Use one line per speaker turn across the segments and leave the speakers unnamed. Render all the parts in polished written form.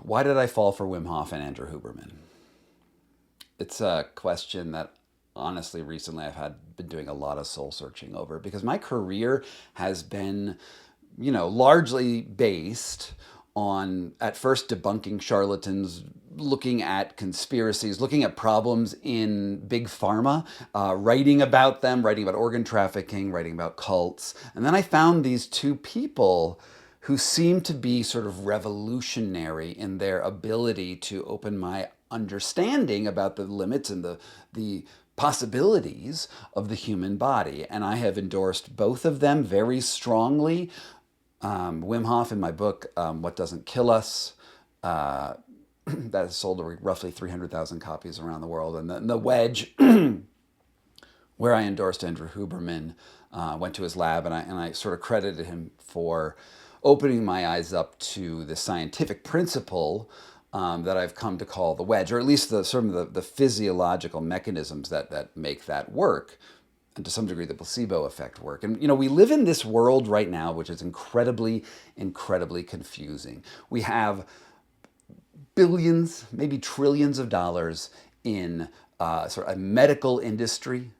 Why did I fall for Wim Hof and Andrew Huberman? It's a question that honestly recently been doing a lot of soul searching over, because my career has been, largely based on at first debunking charlatans, looking at conspiracies, looking at problems in big pharma, writing about them, writing about organ trafficking, writing about cults. And then I found these two people who seem to be sort of revolutionary in their ability to open my understanding about the limits and the possibilities of the human body. And I have endorsed both of them very strongly. Wim Hof in my book, What Doesn't Kill Us, that has sold roughly 300,000 copies around the world. And the Wedge, where I endorsed Andrew Huberman, went to his lab, and I sort of credited him for opening my eyes up to the scientific principle that I've come to call the wedge, or at least the physiological mechanisms that make that work, and to some degree the placebo effect work. And we live in this world right now which is incredibly, incredibly confusing. We have billions, maybe trillions of dollars in sort of a medical industry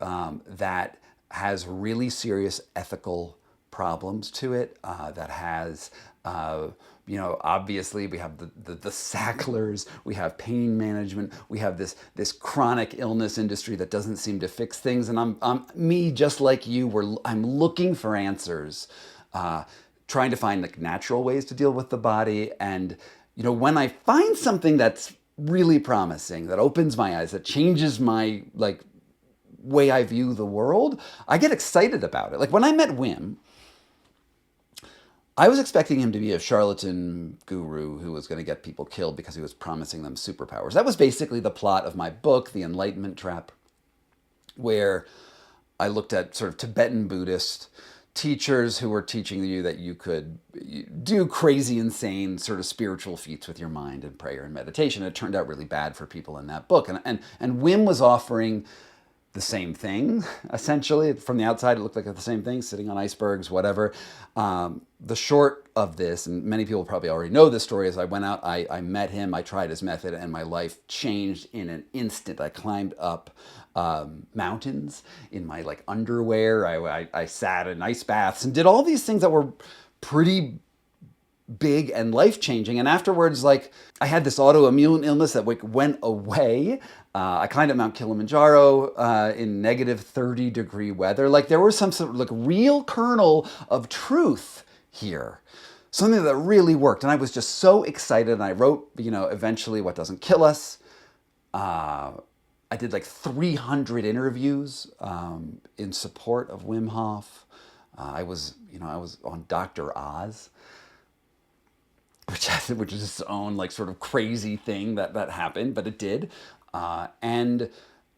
that has really serious ethical problems to it, that has obviously we have the Sacklers, we have pain management, we have this chronic illness industry that doesn't seem to fix things. And I'm me, just like you, I'm looking for answers, trying to find like natural ways to deal with the body. And when I find something that's really promising, that opens my eyes, that changes my way I view the world, I get excited about it. Like when I met Wim, I was expecting him to be a charlatan guru who was going to get people killed because he was promising them superpowers. That was basically the plot of my book, The Enlightenment Trap, where I looked at sort of Tibetan Buddhist teachers who were teaching you that you could do crazy, insane sort of spiritual feats with your mind and prayer and meditation. It turned out really bad for people in that book. And Wim was offering the same thing, essentially. From the outside, it looked like the same thing, sitting on icebergs, whatever. The short of this, and many people probably already know this story, as I went out, I met him, I tried his method, and my life changed in an instant. I climbed up mountains in my underwear. I sat in ice baths and did all these things that were pretty big and life-changing. And afterwards, I had this autoimmune illness that went away. I climbed up Mount Kilimanjaro in negative 30-degree weather. There was some sort of real kernel of truth here, something that really worked. And I was just so excited. And I wrote, eventually, What Doesn't Kill Us. I did 300 interviews in support of Wim Hof. I was on Dr. Oz, which is its own sort of crazy thing that happened, but it did. And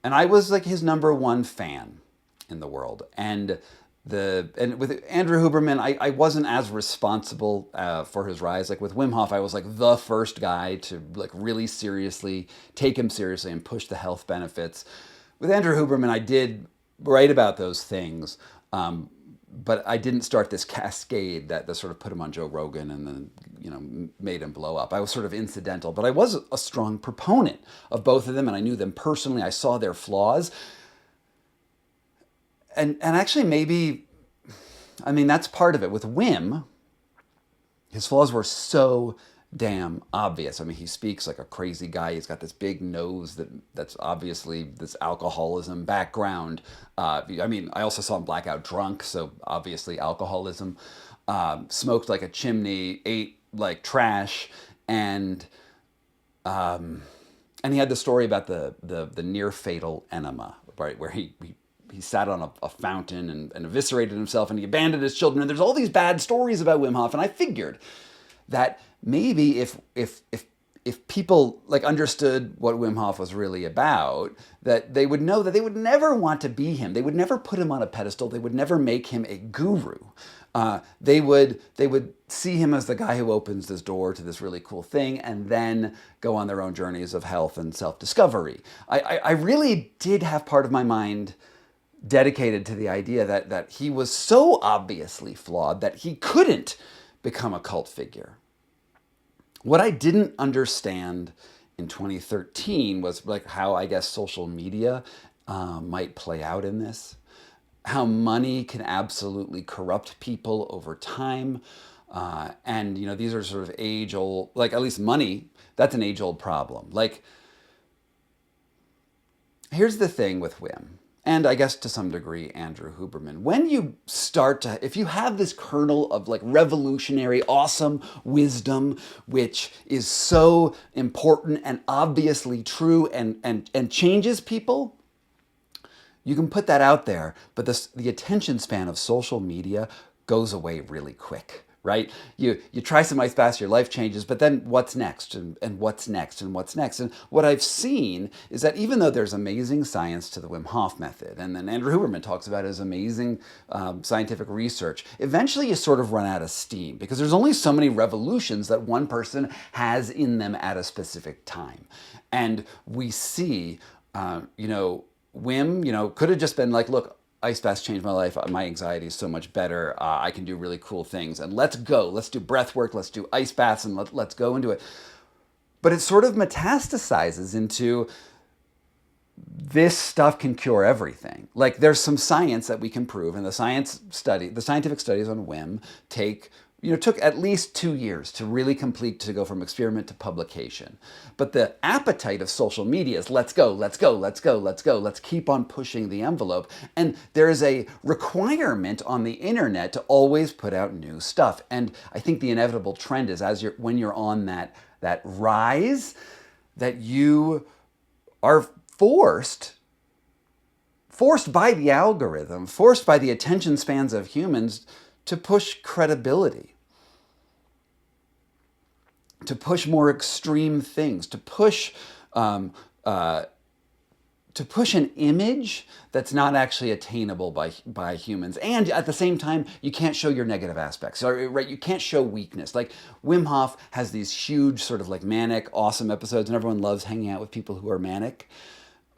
I was his number one fan in the world. And with Andrew Huberman, I wasn't as responsible for his rise. With Wim Hof, I was the first guy to really seriously take him seriously and push the health benefits. With Andrew Huberman, I did write about those things, but I didn't start this cascade that sort of put him on Joe Rogan and then made him blow up. I was sort of incidental, but I was a strong proponent of both of them, and I knew them personally. I saw their flaws. And actually maybe, that's part of it. With Wim, his flaws were so damn obvious. He speaks like a crazy guy. He's got this big nose that's obviously this alcoholism background. I also saw him blackout drunk, so obviously alcoholism. Smoked like a chimney, ate like trash, and he had the story about the near fatal enema, right, where he sat on a fountain and eviscerated himself, and he abandoned his children. And there's all these bad stories about Wim Hof, and I figured that maybe if people understood what Wim Hof was really about, that they would know that they would never want to be him. They would never put him on a pedestal. They would never make him a guru. They would see him as the guy who opens this door to this really cool thing, and then go on their own journeys of health and self-discovery. I really did have part of my mind dedicated to the idea that he was so obviously flawed that he couldn't become a cult figure. What I didn't understand in 2013 was like how I guess social media might play out in this, how money can absolutely corrupt people over time. And, you know, these are sort of age old, like at least money, that's an age old problem. Like, here's the thing with Wim, and I guess to some degree Andrew Huberman. When you start to, if you have this kernel of like revolutionary, awesome wisdom, which is so important and obviously true and changes people, you can put that out there, but the attention span of social media goes away really quick, right? You try some ice baths, your life changes, but then what's next, and what's next, and what's next? And what I've seen is that even though there's amazing science to the Wim Hof method, and then Andrew Huberman talks about his amazing scientific research, eventually you sort of run out of steam because there's only so many revolutions that one person has in them at a specific time. And we see, you know, Wim, you know, could have just been like, look, ice baths changed my life. My anxiety is so much better. I can do really cool things. And let's go. Let's do breath work. Let's do ice baths and let's go into it. But it sort of metastasizes into this stuff can cure everything. Like there's some science that we can prove. And the scientific studies on Wim took at least 2 years to really complete, to go from experiment to publication. But the appetite of social media is let's go, let's go, let's go, let's go, let's keep on pushing the envelope. And there is a requirement on the internet to always put out new stuff. And I think the inevitable trend is when you're on that rise, that you are forced by the algorithm, forced by the attention spans of humans to push credibility, to push more extreme things, to push an image that's not actually attainable by humans. And at the same time, you can't show your negative aspects, right? You can't show weakness. Like Wim Hof has these huge sort of like manic, awesome episodes, and everyone loves hanging out with people who are manic.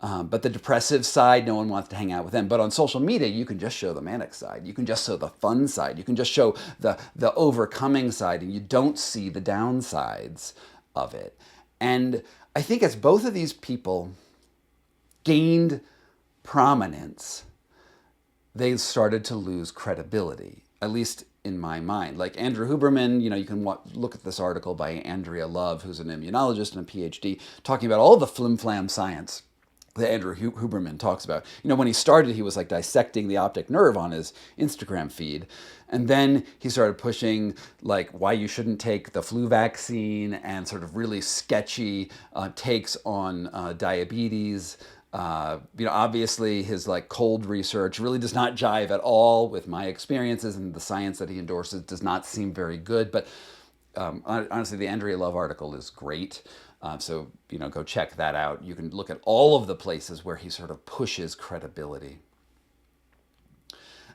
But the depressive side, no one wants to hang out with them. But on social media, you can just show the manic side. You can just show the fun side. You can just show the overcoming side, and you don't see the downsides of it. And I think as both of these people gained prominence, they started to lose credibility, at least in my mind. Like Andrew Huberman, you know, you can look at this article by Andrea Love, who's an immunologist and a PhD, talking about all the flim-flam science that Andrew Huberman talks about. You know, when he started, he was like dissecting the optic nerve on his Instagram feed. And then he started pushing like why you shouldn't take the flu vaccine and sort of really sketchy takes on diabetes. Obviously his like cold research really does not jive at all with my experiences, and the science that he endorses does not seem very good. But honestly, the Andrea Love article is great. So, go check that out. You can look at all of the places where he sort of pushes credibility.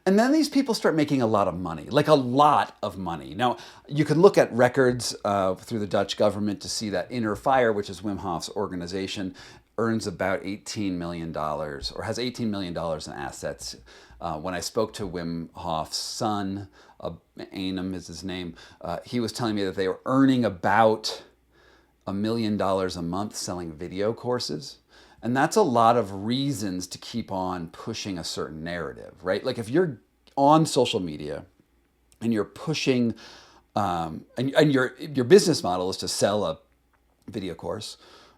And then these people start making a lot of money, like a lot of money. Now, you can look at records through the Dutch government to see that Inner Fire, which is Wim Hof's organization, earns about $18 million or has $18 million in assets. When I spoke to Wim Hof's son, Einem is his name, he was telling me that they were earning about $1 million a month selling video courses. And that's a lot of reasons to keep on pushing a certain narrative, right? Like if you're on social media and you're pushing, and your business model is to sell a video course.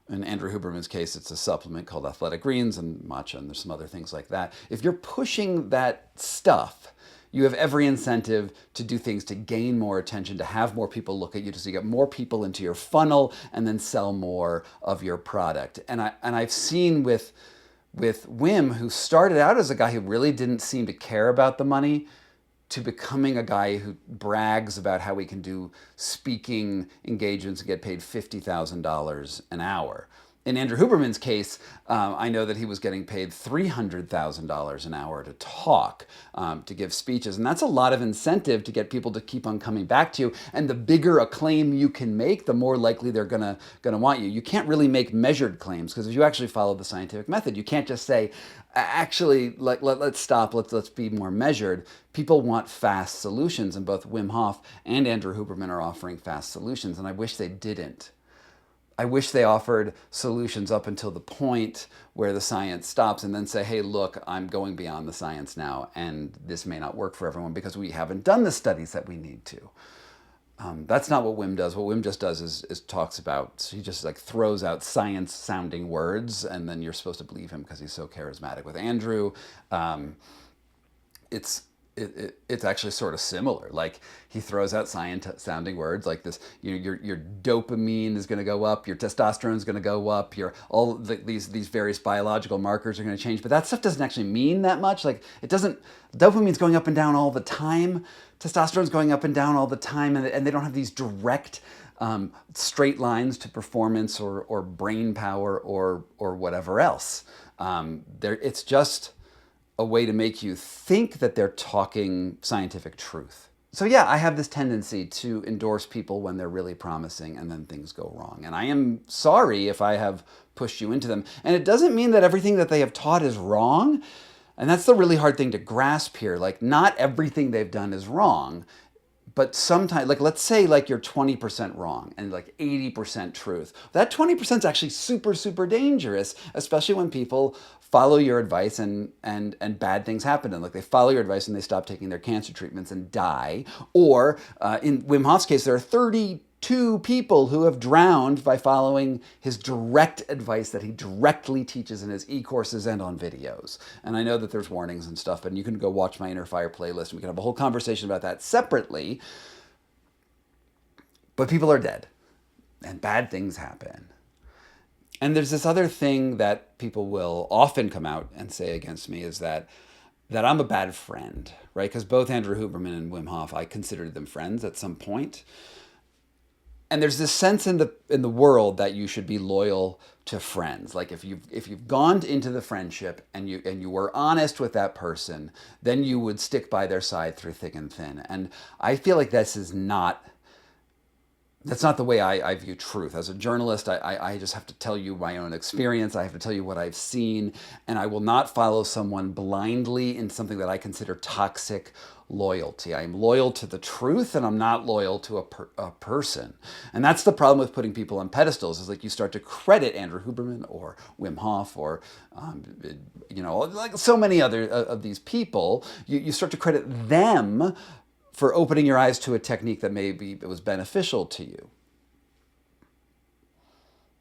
In Andrew Huberman's case, it's a supplement called Athletic Greens and matcha, and there's some other things like that. If you're pushing that stuff, you have every incentive to do things to gain more attention, to have more people look at you, to get more people into your funnel, and then sell more of your product. And I've seen with Wim, who started out as a guy who really didn't seem to care about the money, to becoming a guy who brags about how he can do speaking engagements and get paid $50,000 an hour. In Andrew Huberman's case, I know that he was getting paid $300,000 an hour to talk, to give speeches. And that's a lot of incentive to get people to keep on coming back to you. And the bigger a claim you can make, the more likely they're gonna want you. You can't really make measured claims, because if you actually follow the scientific method, you can't just say, actually, let's stop, let's be more measured. People want fast solutions, and both Wim Hof and Andrew Huberman are offering fast solutions, and I wish they didn't. I wish they offered solutions up until the point where the science stops, and then say, hey, look, I'm going beyond the science now, and this may not work for everyone because we haven't done the studies that we need to. That's not what Wim does. What Wim just does is talks about, he just like throws out science sounding words, and then you're supposed to believe him because he's so charismatic. With Andrew, it's actually sort of similar. Like, he throws out science-sounding words like this. Your dopamine is going to go up, your testosterone is going to go up, these various biological markers are going to change. But that stuff doesn't actually mean that much. Like, it doesn't. Dopamine's going up and down all the time. Testosterone's going up and down all the time, and they don't have these direct straight lines to performance or brain power or whatever else. It's just a way to make you think that they're talking scientific truth. So yeah, I have this tendency to endorse people when they're really promising and then things go wrong. And I am sorry if I have pushed you into them. And it doesn't mean that everything that they have taught is wrong. And that's the really hard thing to grasp here. Like, not everything they've done is wrong. But sometimes, like, let's say like you're 20% wrong and like 80% truth. That 20% is actually super, super dangerous, especially when people follow your advice and bad things happen. And like, they follow your advice and they stop taking their cancer treatments and die. Or in Wim Hof's case, there are 32 people who have drowned by following his direct advice that he directly teaches in his e-courses and on videos. And I know that there's warnings and stuff, and you can go watch my Inner Fire playlist and we can have a whole conversation about that separately. But people are dead and bad things happen. And there's this other thing that people will often come out and say against me, is that I'm a bad friend, right? Because both Andrew Huberman and Wim Hof, I considered them friends at some point. And there's this sense in the world that you should be loyal to friends. Like, if you've gone into the friendship and you were honest with that person, then you would stick by their side through thick and thin. And I feel like that's not the way I view truth. As a journalist, I just have to tell you my own experience. I have to tell you what I've seen, and I will not follow someone blindly in something that I consider toxic loyalty. I am loyal to the truth, and I'm not loyal to a person. And that's the problem with putting people on pedestals, is like, you start to credit Andrew Huberman or Wim Hof or like so many other of these people. You start to credit them for opening your eyes to a technique that maybe it was beneficial to you.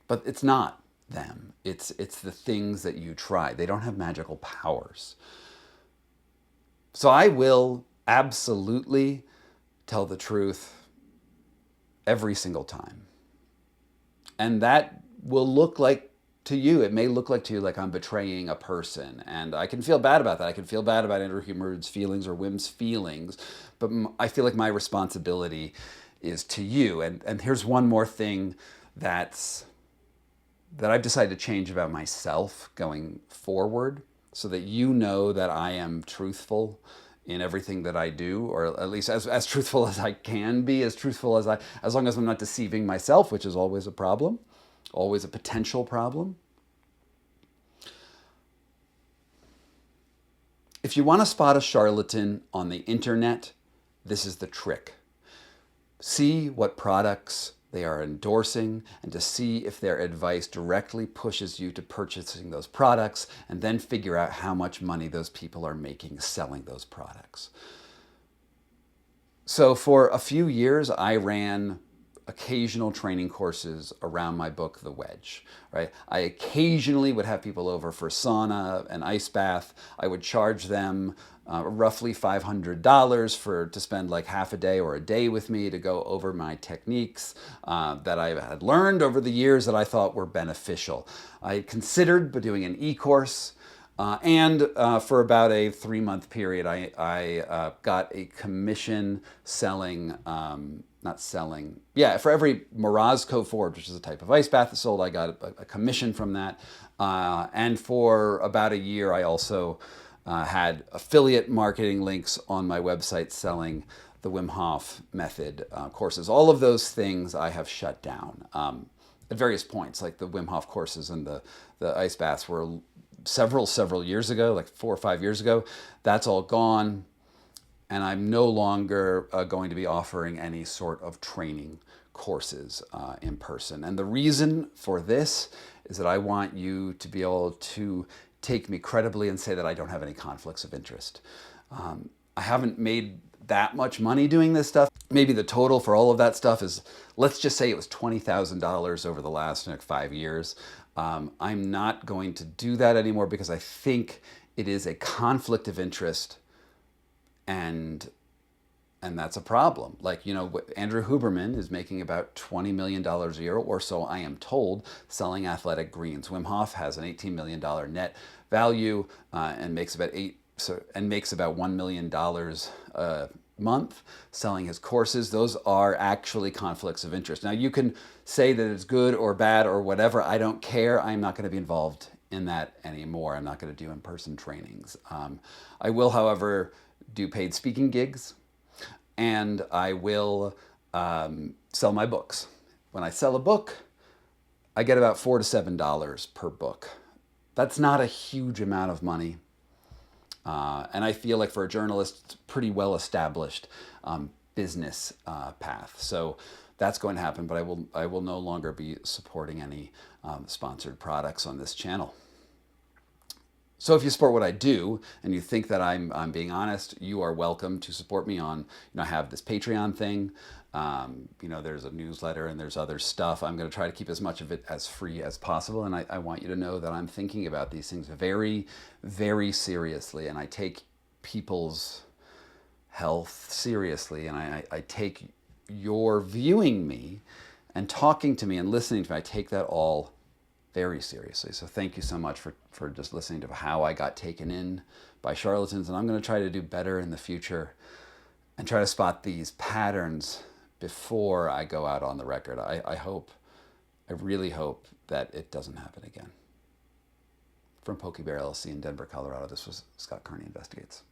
But it's not them. It's the things that you try. They don't have magical powers. So I will absolutely tell the truth every single time. And that will look like, to you, it may look like to you like I'm betraying a person. And I can feel bad about that. I can feel bad about Andrew Huberman's feelings or Wim's feelings. But I feel like my responsibility is to you. And here's one more thing that I've decided to change about myself going forward, so that you know that I am truthful in everything that I do, or at least as truthful as I can be, as long as I'm not deceiving myself, which is always a problem. Always a potential problem. If you want to spot a charlatan on the internet, this is the trick. See what products they are endorsing, and to see if their advice directly pushes you to purchasing those products, and then figure out how much money those people are making selling those products. So for a few years, I ran occasional training courses around my book, The Wedge, right? I occasionally would have people over for sauna and ice bath. I would charge them roughly $500 to spend like half a day or a day with me to go over my techniques that I had learned over the years that I thought were beneficial. I considered doing an e-course, and for about a 3-month period, I got a commission selling not selling. Yeah, for every Morozko Forge, which is a type of ice bath that's sold, I got a commission from that. And for about a year, I also had affiliate marketing links on my website selling the Wim Hof method courses. All of those things I have shut down at various points, like the Wim Hof courses and the ice baths were several years ago, like 4 or 5 years ago. That's all gone. And I'm no longer going to be offering any sort of training courses in person. And the reason for this is that I want you to be able to take me credibly and say that I don't have any conflicts of interest. I haven't made that much money doing this stuff. Maybe the total for all of that stuff is, let's just say it was $20,000 over the last 5 years. I'm not going to do that anymore because I think it is a conflict of interest, and that's a problem. Like, Andrew Huberman is making about $20 million a year, or so I am told, selling athletic greens. Wim Hof has an $18 million net value and makes about $1 million a month selling his courses. Those are actually conflicts of interest. Now, you can say that it's good or bad or whatever. I don't care. I'm not going to be involved in that anymore. I'm not going to do in-person trainings. I will, however, do paid speaking gigs, and I will sell my books. When I sell a book, I get about $4 to $7 per book. That's not a huge amount of money. And I feel like for a journalist, it's a pretty well established business path. So that's going to happen, but I will no longer be supporting any sponsored products on this channel. So if you support what I do and you think that I'm being honest, you are welcome to support me on, I have this Patreon thing. There's a newsletter and there's other stuff. I'm going to try to keep as much of it as free as possible. And I want you to know that I'm thinking about these things very, very seriously. And I take people's health seriously. And I take your viewing me and talking to me and listening to me. I take that all very seriously. So thank you so much for just listening to how I got taken in by charlatans. And I'm going to try to do better in the future and try to spot these patterns before I go out on the record. I really hope that it doesn't happen again. From PokeyBear LLC in Denver, Colorado, this was Scott Carney Investigates.